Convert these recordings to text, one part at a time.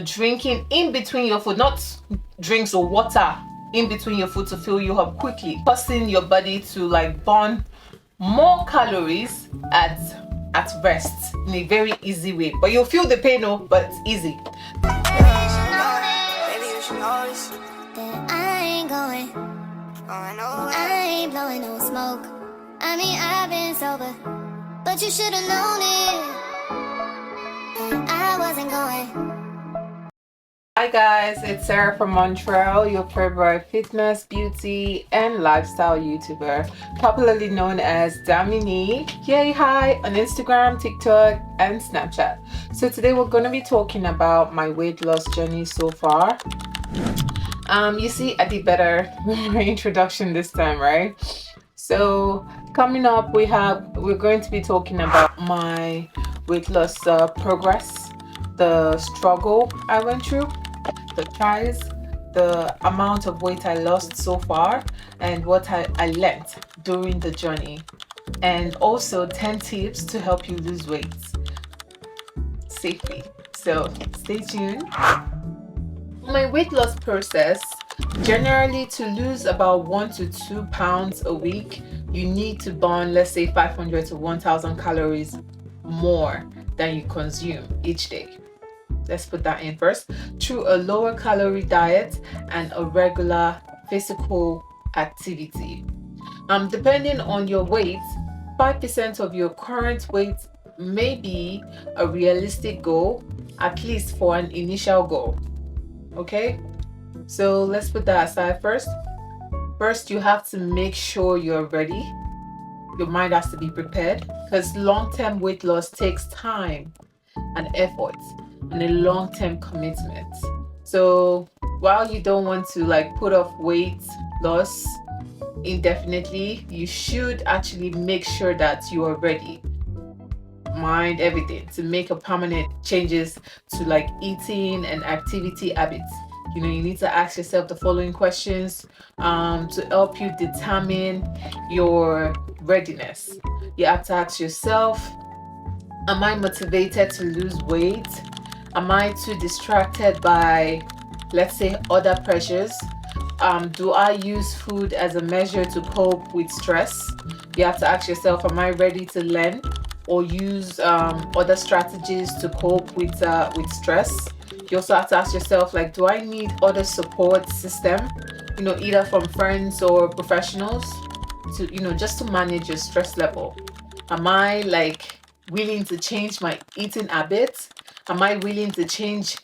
drinking in between your food, not drinks or water in between your food to fill you up quickly, causing your body to like burn more calories at rest in a very easy way. But you'll feel the pain, though, but it's easy. I ain't blowing no smoke. I mean, I've been sober, but you should have known it. I wasn't going. Hi guys, it's Sarah from Montreal, your favorite fitness, beauty, and lifestyle YouTuber, popularly known as Damini. Yay, hi on Instagram, TikTok, and Snapchat. So today we're going to be talking about my weight loss journey so far. You see, I did better with my introduction this time, right? So coming up, we're going to be talking about my weight loss progress, the struggle I went through, the tries, the amount of weight I lost so far, and what I learned during the journey, and also 10 tips to help you lose weight safely. So stay tuned. My weight loss process, generally to lose about 1 to 2 pounds a week, you need to burn, let's say, 500 to 1000 calories more than you consume each day. Let's put that in first. Through a lower calorie diet and a regular physical activity. Depending on your weight, 5% of your current weight may be a realistic goal, at least for an initial goal. Okay, so let's put that aside first. First, you have to make sure you're ready. Your mind has to be prepared, because long-term weight loss takes time and effort and a long-term commitment. So while you don't want to like put off weight loss indefinitely, you should actually make sure that you are ready, mind, everything, to make a permanent changes to like eating and activity habits. You need to ask yourself the following questions to help you determine your readiness. You have to ask yourself, am I motivated to lose weight? Am I too distracted by, let's say, other pressures? Do I use food as a measure to cope with stress? You have to ask yourself, am I ready to learn or use other strategies to cope with stress? You also have to ask yourself, like, do I need other support system, either from friends or professionals to, just to manage your stress level? Am I like willing to change my eating habits? Am I willing to change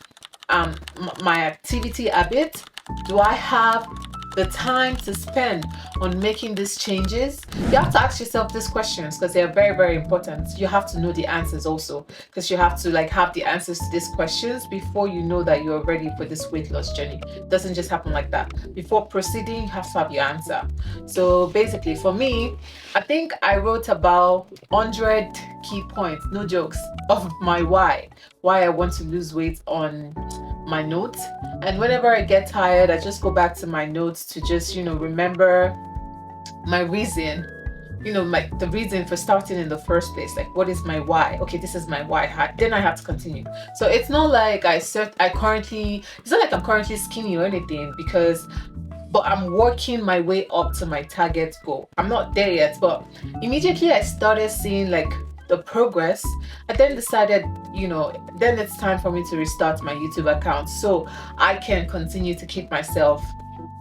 my activity habit? Do I have the time to spend on making these changes? You have to ask yourself these questions because they are very, very important. You have to know the answers also, because you have to like have the answers to these questions before you know that you're ready for this weight loss journey. It doesn't just happen like that. Before proceeding, you have to have your answer. So basically for me, I think I wrote about 100 key points, no jokes, of my why I want to lose weight on my notes. And whenever I get tired, I just go back to my notes to just remember my reason, the reason for starting in the first place. Like, what is my why? Okay, this is my why. Then I have to continue. So it's not like it's not like I'm currently skinny or anything, but I'm working my way up to my target goal. I'm not there yet, but immediately I started seeing like the progress, I then decided, then it's time for me to restart my YouTube account so I can continue to keep myself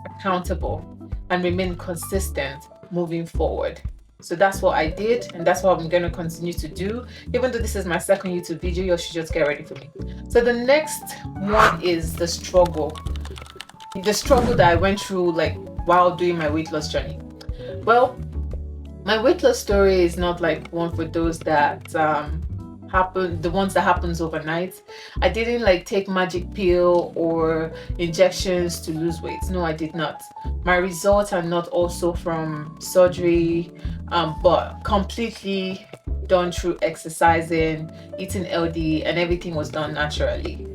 accountable and remain consistent moving forward. So that's what I did, and that's what I'm going to continue to do. Even though this is my second YouTube video, you should just get ready for me. So the next one is the struggle that I went through like while doing my weight loss journey. Well, my weight loss story is not like one for those that the ones that happens overnight. I didn't like take magic pill or injections to lose weight. No, I did not. My results are not also from surgery, but completely done through exercising, eating healthy, and everything was done naturally.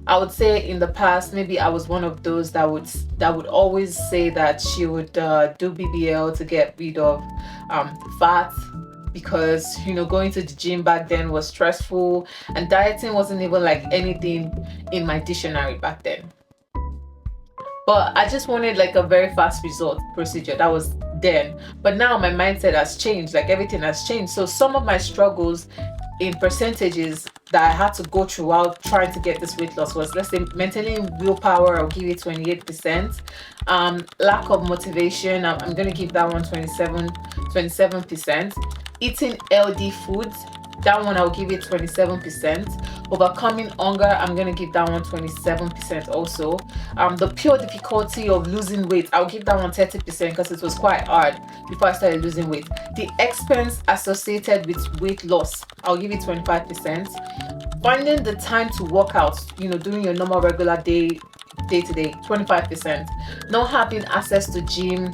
I would say in the past, maybe I was one of those that would always say that she would do BBL to get rid of fat, because going to the gym back then was stressful, and dieting wasn't even like anything in my dictionary back then. But I just wanted like a very fast result procedure. That was then. But now my mindset has changed, like everything has changed. So some of my struggles in percentages that I had to go through while trying to get this weight loss was, let's say, maintaining willpower, I'll give it 28%. Lack of motivation, I'm going to give that one 27%. Eating healthy foods, that one I'll give it 27%. Overcoming hunger, I'm going to give that one 27% also. The pure difficulty of losing weight, I'll give that one 30% because it was quite hard before I started losing weight. The expense associated with weight loss, I'll give it 25%. Finding the time to work out, doing your normal regular day to day, 25%. Not having access to gym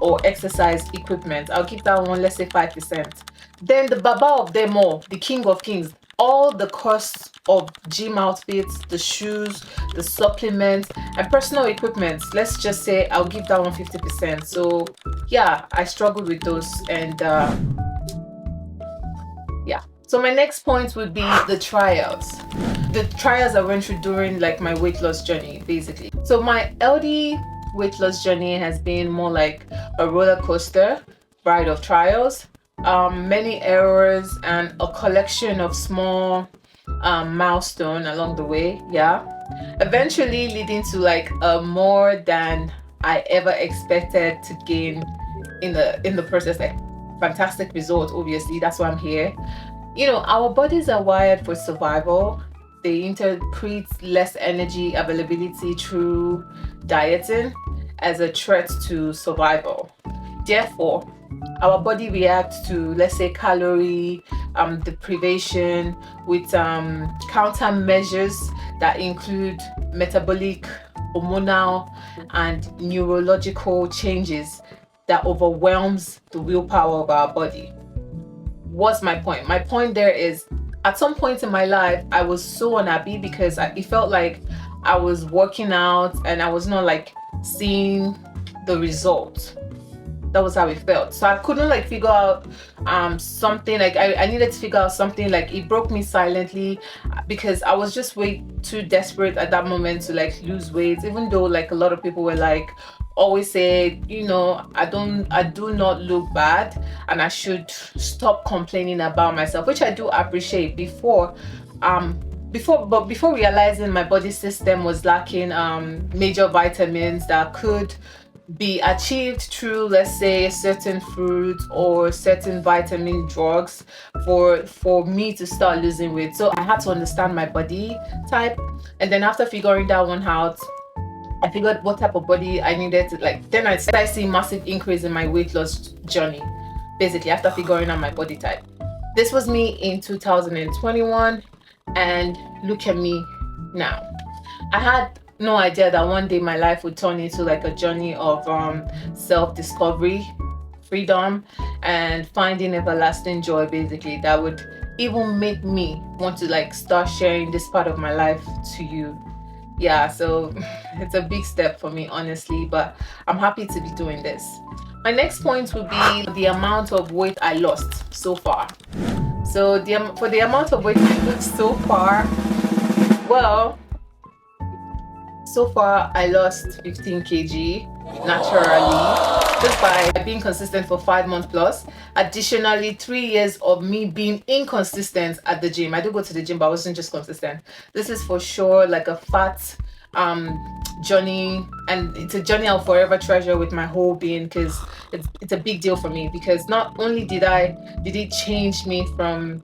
or exercise equipment, I'll give that one, let's say, 5%. Then the baba of them all, the king of kings, all the costs of gym outfits, the shoes, the supplements, and personal equipment, let's just say I'll give that one 50%. So yeah, I struggled with those, and yeah. So my next point would be the trials. The trials I went through during like my weight loss journey, basically. So my LD weight loss journey has been more like a roller coaster ride of trials. Many errors and a collection of small milestone along the way, yeah, eventually leading to like a more than I ever expected to gain in the process, like fantastic result. Obviously, that's why I'm here. Our bodies are wired for survival. They interpret less energy availability through dieting as a threat to survival. Therefore, our body reacts to, let's say, calorie deprivation with countermeasures that include metabolic, hormonal, and neurological changes that overwhelms the willpower of our body. What's my point? My point there is, at some point in my life, I was so unhappy because it felt like I was working out and I was not like seeing the result. That was how it felt. So I couldn't like figure out something. Like I needed to figure out something. Like it broke me silently because I was just way too desperate at that moment to like lose weight, even though like a lot of people were like always say, I do not look bad and I should stop complaining about myself, which I do appreciate. Before realizing my body system was lacking major vitamins that could be achieved through, let's say, certain fruits or certain vitamin drugs for me to start losing weight. So I had to understand my body type, and then after figuring that one out, I figured what type of body I needed to like. Then I started seeing massive increase in my weight loss journey, basically after figuring out my body type. This was me in 2021, and look at me now. I had no idea that one day my life would turn into like a journey of self-discovery, freedom, and finding everlasting joy, basically, that would even make me want to like start sharing this part of my life to you. Yeah, so it's a big step for me, honestly, but I'm happy to be doing this. My next point would be the amount of weight I lost so far. So for the amount of weight I lost so far, well, so far I lost 15 kg naturally just by being consistent for 5 months plus. Additionally, 3 years of me being inconsistent at the gym. I do go to the gym, but I wasn't just consistent. This is for sure like a fat journey, and it's a journey I'll forever treasure with my whole being, because it's a big deal for me, because not only did it change me from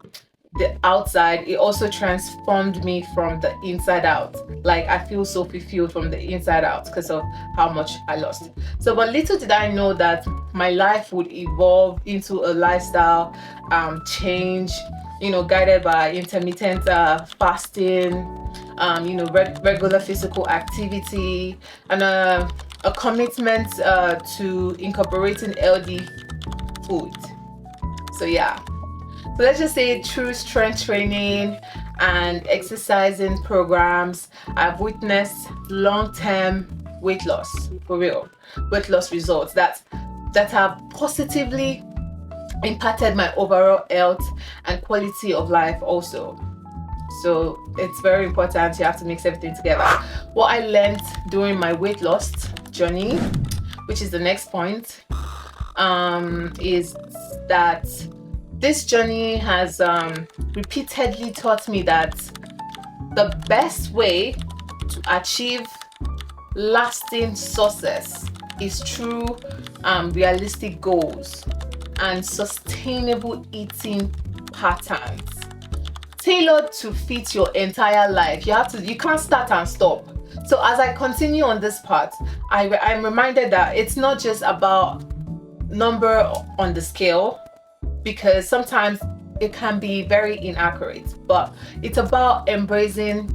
the outside, it also transformed me from the inside out. Like I feel so fulfilled from the inside out because of how much I lost. So but little did I know that my life would evolve into a lifestyle change, guided by intermittent fasting, regular physical activity, and a commitment to incorporating healthy food. So yeah. So let's just say through strength training and exercising programs, I've witnessed long-term weight loss, for real, weight loss results that have positively impacted my overall health and quality of life also. So it's very important. You have to mix everything together. What I learned during my weight loss journey, which is the next point, is that this journey has repeatedly taught me that the best way to achieve lasting success is through realistic goals and sustainable eating patterns tailored to fit your entire life. You can't start and stop. So as I continue on this path, I'm reminded that it's not just about number on the scale, because sometimes it can be very inaccurate, but it's about embracing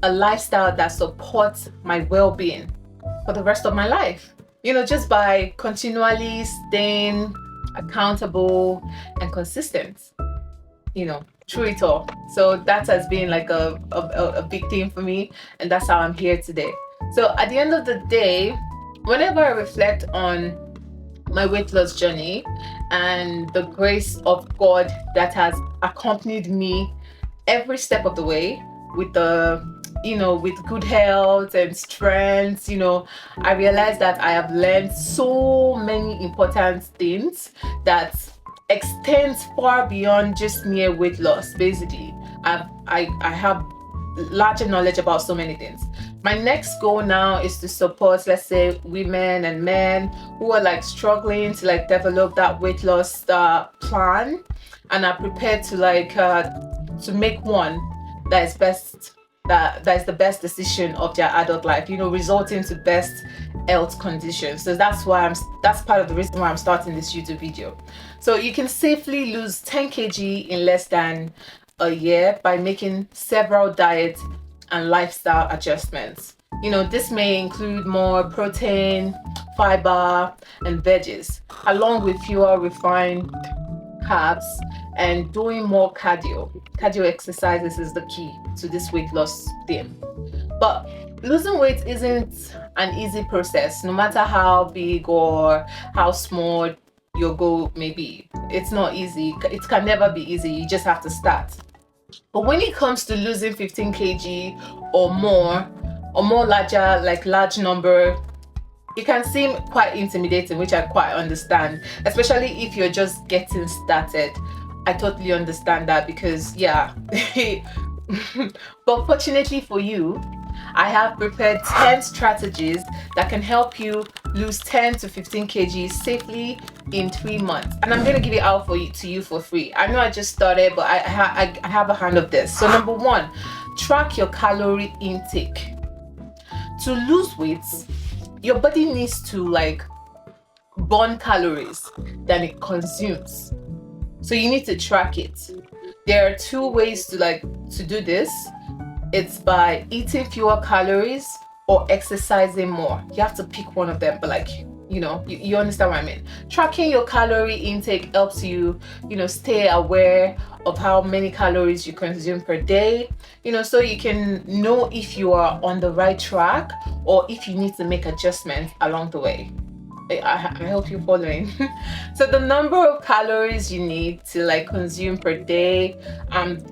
a lifestyle that supports my well-being for the rest of my life. Just by continually staying accountable and consistent, through it all. So that has been like a big theme for me, and that's how I'm here today. So at the end of the day, whenever I reflect on my weight loss journey and the grace of God that has accompanied me every step of the way with with good health and strength, I realized that I have learned so many important things that extends far beyond just mere weight loss. Basically, I have larger knowledge about so many things. My next goal now is to support, let's say, women and men who are like struggling to like develop that weight loss plan and are prepared to to make one that is best, that is the best decision of their adult life, resulting to best health conditions. So that's part of the reason why I'm starting this YouTube video. So you can safely lose 10 kg in less than a year by making several diet and lifestyle adjustments. This may include more protein, fiber, and veggies, along with fewer refined carbs and doing more cardio. Cardio exercises is the key to this weight loss thing. But losing weight isn't an easy process, no matter how big or how small your goal may be. It's not easy. It can never be easy. You just have to start. But when it comes to losing 15 kg or more large number, it can seem quite intimidating, which I quite understand, especially if you're just getting started. I totally understand that, because yeah. But fortunately for you, I have prepared 10 strategies that can help you lose 10 to 15 kg safely in 3 months, and I'm going to give it out to you for free. I know I just started, but I have a hand of this. So number 1, track your calorie intake. To lose weight, your body needs to burn calories than it consumes, so you need to track it. There are 2 ways to do this. It's by eating fewer calories or exercising more. You have to pick one of them, but you understand what I mean. Tracking your calorie intake helps you, stay aware of how many calories you consume per day, so you can know if you are on the right track or if you need to make adjustments along the way. I hope you're following. So the number of calories you need to consume per day,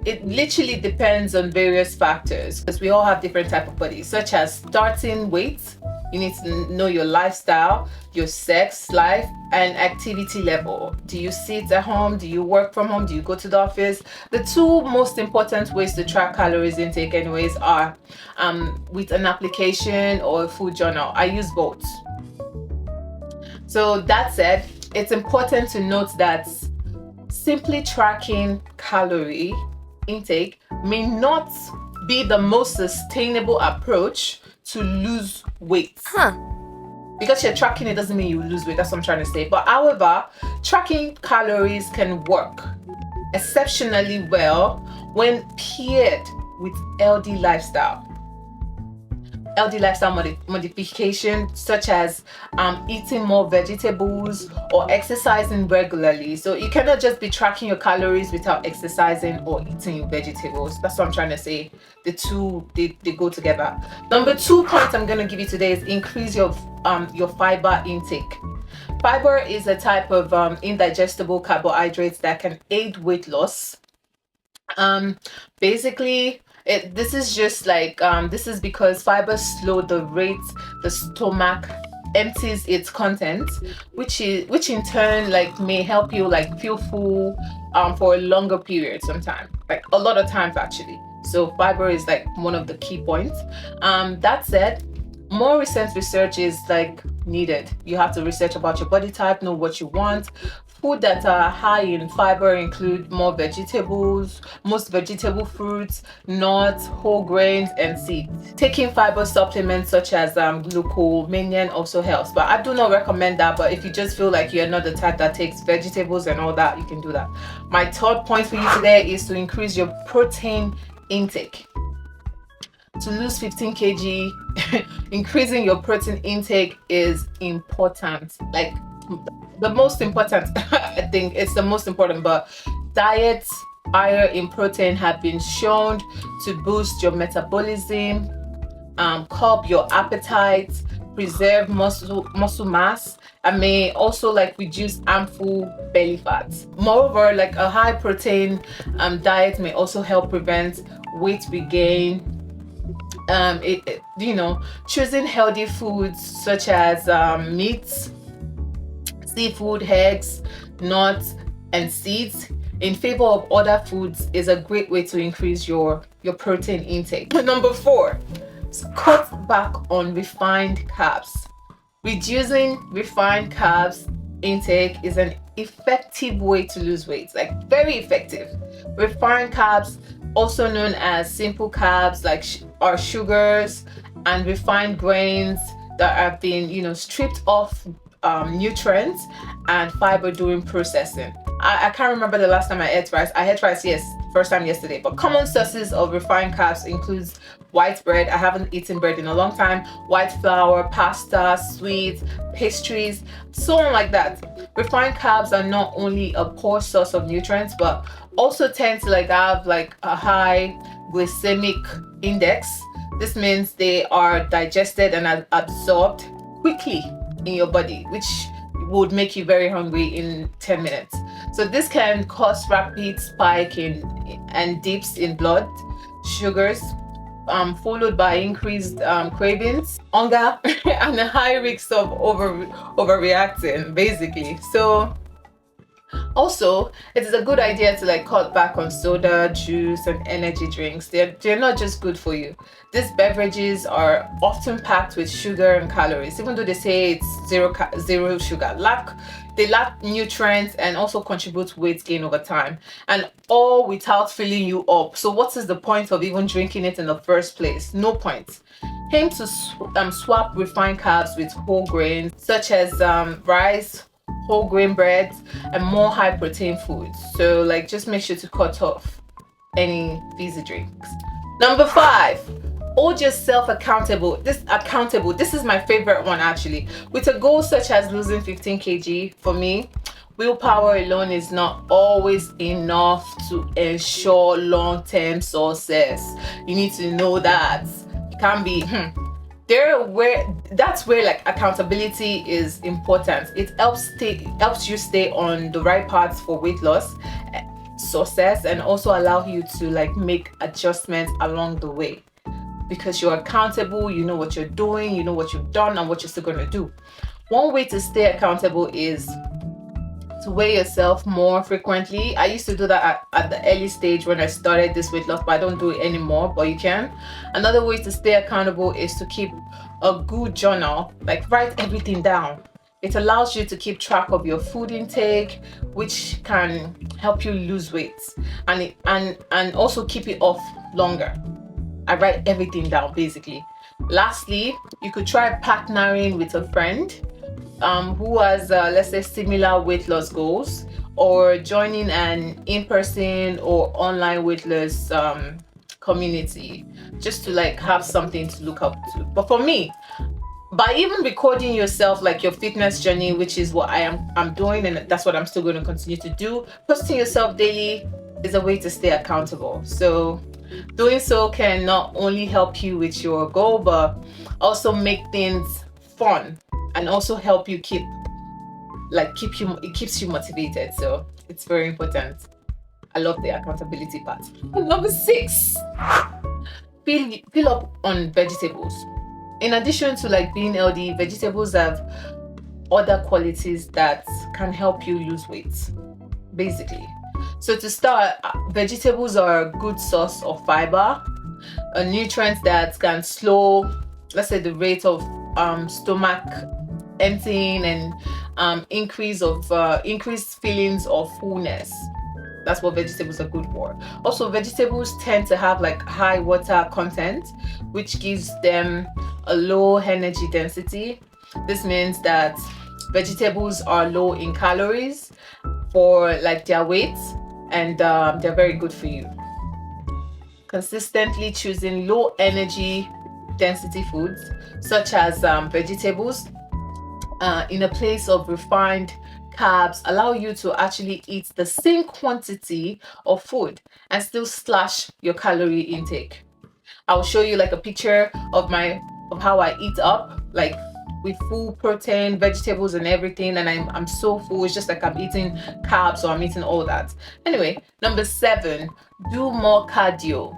it literally depends on various factors, because we all have different type of bodies, such as starting weight. You need to know your lifestyle, your sex life, and activity level. Do you sit at home? Do you work from home? Do you go to the office? The 2 most important ways to track calories intake anyways are with an application or a food journal. I use both. So that said, it's important to note that simply tracking calorie intake may not be the most sustainable approach to lose weight. Because you're tracking it doesn't mean you lose weight. That's what I'm trying to say. But however, tracking calories can work exceptionally well when paired with healthy lifestyle modification, such as eating more vegetables or exercising regularly. So you cannot just be tracking your calories without exercising or eating your vegetables. That's what I'm trying to say. The 2, they go together. Number 2 point I'm going to give you today is increase your fiber intake. Fiber is a type of indigestible carbohydrates that can aid weight loss. um Basically, this is just like this is because fibers slow the rate the stomach empties its content, which in turn like may help you like feel full for a longer period, sometimes like a lot of times actually. So fiber is like one of the key points. That said, more recent research is like needed. You have to research about your body type, know what you want. Food that are high in fiber include more vegetables, most vegetable fruits, nuts, whole grains, and seeds. Taking fiber supplements such as glucosamine also helps, but I do not recommend that. But if you just feel like you're not the type that takes vegetables and all that, you can do that. My third point for you today is to increase your protein intake. To lose 15 kg, increasing your protein intake is important. Like the most important, I think it's the most important. But diets higher in protein have been shown to boost your metabolism, curb your appetite, preserve muscle mass, and may also like reduce harmful belly fat. Moreover, like a high protein diet may also help prevent weight regain. Choosing healthy foods such as meats, seafood, eggs, nuts, and seeds in favor of other foods is a great way to increase your protein intake. Number 4, cut back on refined carbs. Reducing refined carbs intake is an effective way to lose weight, like very effective. Refined carbs, also known as simple carbs, like are sugars and refined grains that have been stripped off nutrients and fiber during processing. I can't remember the last time I ate rice. I ate rice, yes, first time yesterday. But common sources of refined carbs includes white bread. I haven't eaten bread in a long time. White flour, pasta, sweets, pastries, so on like that. Refined carbs are not only a poor source of nutrients, but also tend to like have like a high glycemic index. This means they are digested and absorbed quickly in your body, which would make you very hungry in 10 minutes. So this can cause rapid spike in and dips in blood sugars, followed by increased cravings, hunger, and a high risk of overreacting, basically. So also, it is a good idea to like cut back on soda, juice, and energy drinks. They're not just good for you. These beverages are often packed with sugar and calories, even though they say it's zero sugar. They lack nutrients and also contribute to weight gain over time, and all without filling you up. So what is the point of even drinking it in the first place? No point. Aim to swap refined carbs with whole grains such as rice, whole grain breads, and more high protein foods. So like just make sure to cut off any fizzy drinks. Number 5, hold yourself accountable. This is my favorite one actually. With a goal such as losing 15 kg, for me, willpower alone is not always enough to ensure long-term success. You need to know that. It can be that's where like accountability is important. It helps you stay on the right path for weight loss, success, and also allow you to like make adjustments along the way, because you're accountable. You know what you're doing, you know what you've done, and what you're still going to do. One way to stay accountable is to weigh yourself more frequently. I used to do that at the early stage when I started this weight loss, but I don't do it anymore, but you can. Another way to stay accountable is to keep a good journal, like write everything down. It allows you to keep track of your food intake, which can help you lose weight and also keep it off longer. I write everything down basically. Lastly, you could try partnering with a friend who has let's say similar weight loss goals, or joining an in-person or online weight loss community, just to like have something to look up to. But for me, by even recording yourself like your fitness journey, which is what I'm doing, and that's what I'm still going to continue to do, posting yourself daily is a way to stay accountable. So doing so can not only help you with your goal, but also make things fun and also help you keep like it keeps you motivated. So it's very important. I love the accountability part. Number 6, fill up on vegetables. In addition to like being healthy, vegetables have other qualities that can help you lose weight, basically. So to start, vegetables are a good source of fiber, a nutrient that can slow, let's say, the rate of stomach emptying and increased feelings of fullness. That's what vegetables are good for. Also, vegetables tend to have like high water content, which gives them a low energy density. This means that vegetables are low in calories for like their weight, and they're very good for you. Consistently choosing low energy density foods such as vegetables in a place of refined carbs allow you to actually eat the same quantity of food and still slash your calorie intake. I'll show you like a picture of how I eat up, like with full protein, vegetables and everything, and I'm so full. It's just like I'm eating carbs, so I'm eating all that. Anyway, number 7, do more cardio.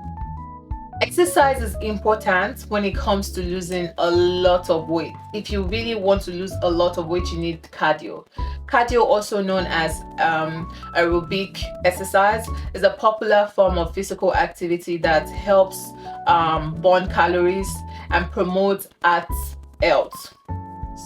Exercise is important when it comes to losing a lot of weight. If you really want to lose a lot of weight, you need cardio. Cardio, also known as aerobic exercise, is a popular form of physical activity that helps burn calories and promote heart health.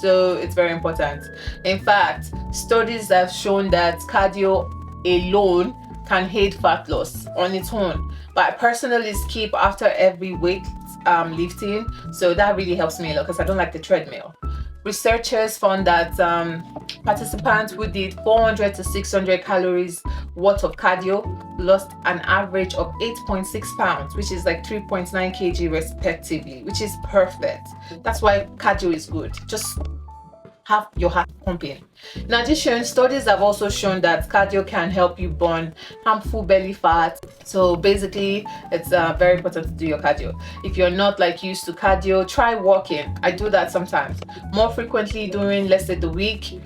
So it's very important. In fact, studies have shown that cardio alone can aid fat loss on its own, but I personally skip after every weight lifting, so that really helps me a lot because I don't like the treadmill. Researchers found that participants who did 400 to 600 calories worth of cardio lost an average of 8.6 pounds, which is like 3.9 kg respectively, which is perfect. That's why cardio is good. Just have your heart pumping. In addition, studies have also shown that cardio can help you burn harmful belly fat. So basically, it's very important to do your cardio. If you're not like used to cardio, try walking. I do that sometimes more frequently during, let's say, the week,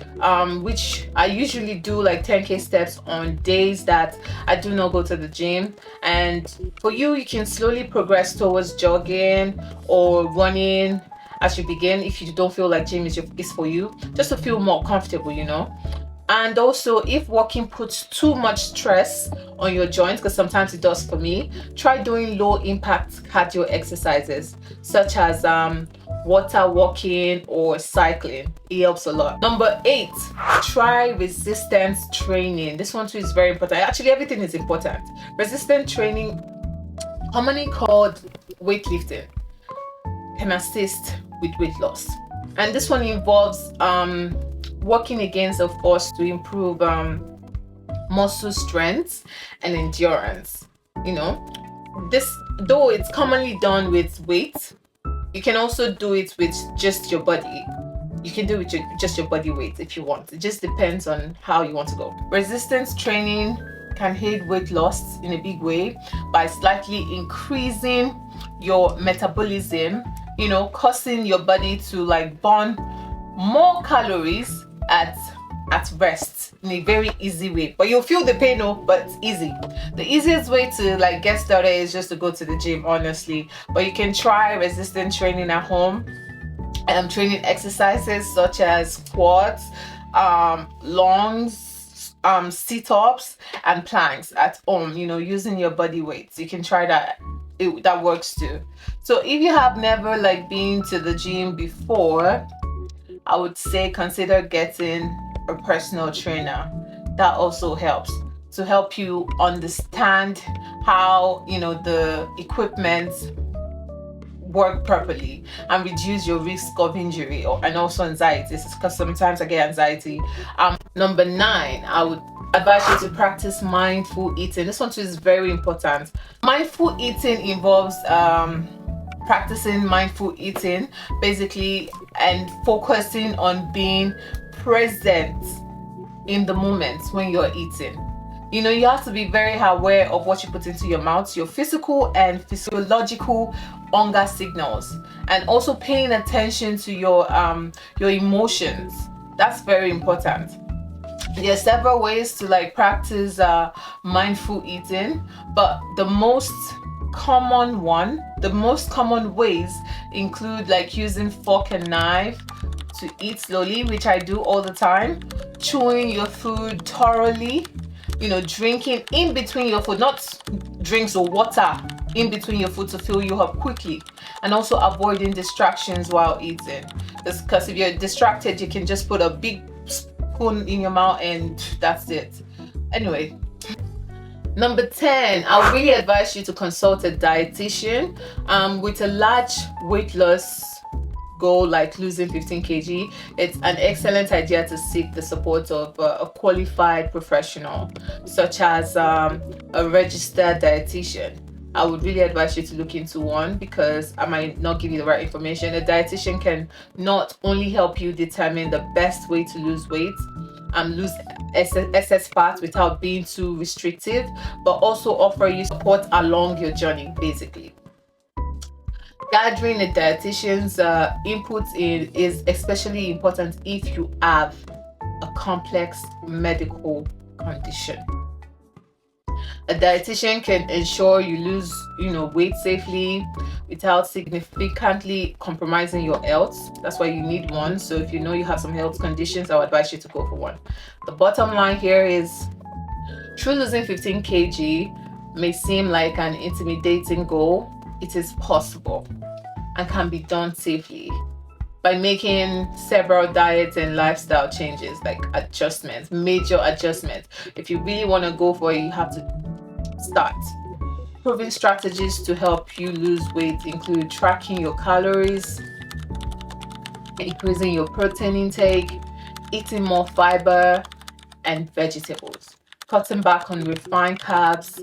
which I usually do like 10k steps on days that I do not go to the gym. And for you, you can slowly progress towards jogging or running as you begin, if you don't feel like gym is for you, just to feel more comfortable, you know. And also, if walking puts too much stress on your joints, because sometimes it does for me, try doing low impact cardio exercises such as water walking or cycling. It helps a lot. Number 8, try resistance training. This one too is very important. Actually, everything is important. Resistance training, commonly called weightlifting, can assist with weight loss, and this one involves working against a force to improve muscle strength and endurance. You know, this, though it's commonly done with weight, you can also do it with just your body. You can do it with just your body weight if you want. It just depends on how you want to go. Resistance training can aid weight loss in a big way by slightly increasing your metabolism, you know, causing your body to like burn more calories at rest in a very easy way. But you'll feel the pain, but it's easy. The easiest way to like get started is just to go to the gym, honestly. But you can try resistance training at home. Training exercises such as squats, lunges, sit-ups and planks at home, you know, using your body weights. You can try that. That works too. So if you have never like been to the gym before, I would say consider getting a personal trainer. That also helps to help you understand how, you know, the equipment work properly and reduce your risk of injury and also anxiety, because sometimes I get anxiety. Number 9, I would advise you to practice mindful eating. This one too is very important. Mindful eating involves practicing mindful eating basically and focusing on being present in the moment when you're eating. You know, you have to be very aware of what you put into your mouth, your physical and physiological hunger signals, and also paying attention to your emotions. That's very important. There are several ways to like practice mindful eating, but the most common ways include like using fork and knife to eat slowly, which I do all the time, chewing your food thoroughly, drinking in between your food, not drinks or water in between your food to fill you up quickly, and also avoiding distractions while eating. Because if you're distracted, you can just put a big spoon in your mouth and that's it. Anyway, number 10, I would really advise you to consult a dietitian with a large weight loss goal like losing 15 kg. It's an excellent idea to seek the support of a qualified professional such as a registered dietitian. I would really advise you to look into one because I might not give you the right information. A dietitian can not only help you determine the best way to lose weight and lose excess fat without being too restrictive, but also offer you support along your journey. Basically, gathering a dietitian's input is especially important if you have a complex medical condition. A dietitian can ensure you lose, weight safely without significantly compromising your health. That's why you need one. So if you know you have some health conditions, I would advise you to go for one. The bottom line here is, true losing 15 kg may seem like an intimidating goal. It is possible and can be done safely by making several diet and lifestyle changes, like major adjustments. If you really want to go for it, you have to start. Proven strategies to help you lose weight include tracking your calories, increasing your protein intake, eating more fiber and vegetables, cutting back on refined carbs,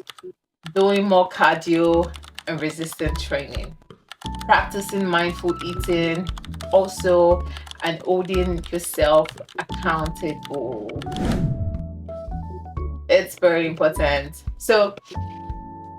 doing more cardio and resistance training, practicing mindful eating, also, and holding yourself accountable. It's very important. So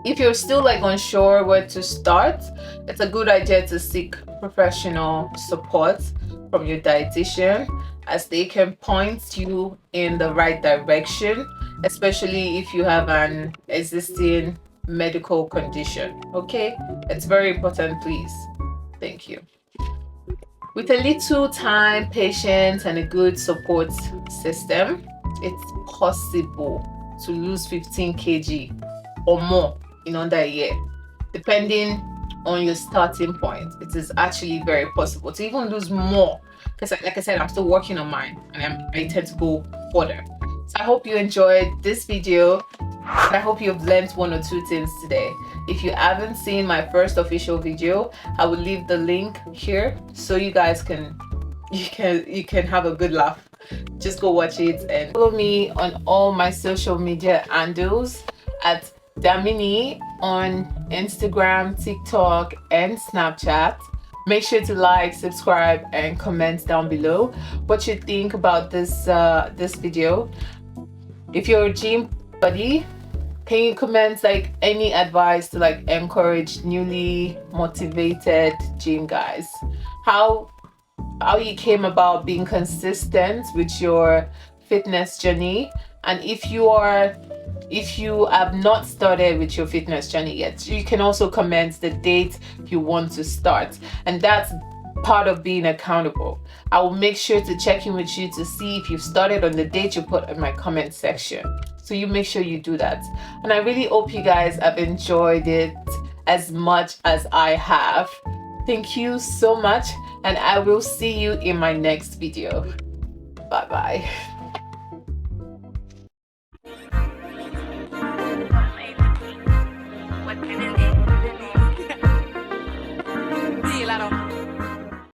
if you're still like unsure where to start, it's a good idea to seek professional support from your dietitian, as they can point you in the right direction, especially if you have an existing medical condition. Okay, it's very important, please. Thank you. With a little time, patience, and a good support system, it's possible to lose 15 kg or more in under a year. Depending on your starting point, it is actually very possible to even lose more. Because, like I said, I'm still working on mine and I intend to go further. So I hope you enjoyed this video. I hope you've learned one or two things today. If you haven't seen my first official video, I will leave the link here so you guys can have a good laugh. Just go watch it and follow me on all my social media handles at Damini on Instagram, TikTok, and Snapchat. Make sure to like, subscribe, and comment down below what you think about this video. If you're a gym buddy, can you comment like any advice to like encourage newly motivated gym guys? How you came about being consistent with your fitness journey, and if you have not started with your fitness journey yet, you can also comment the date you want to start, and that's part of being accountable. I will make sure to check in with you to see if you've started on the date you put in my comment section. So you make sure you do that. And I really hope you guys have enjoyed it as much as I have. Thank you so much, and I will see you in my next video. Bye bye.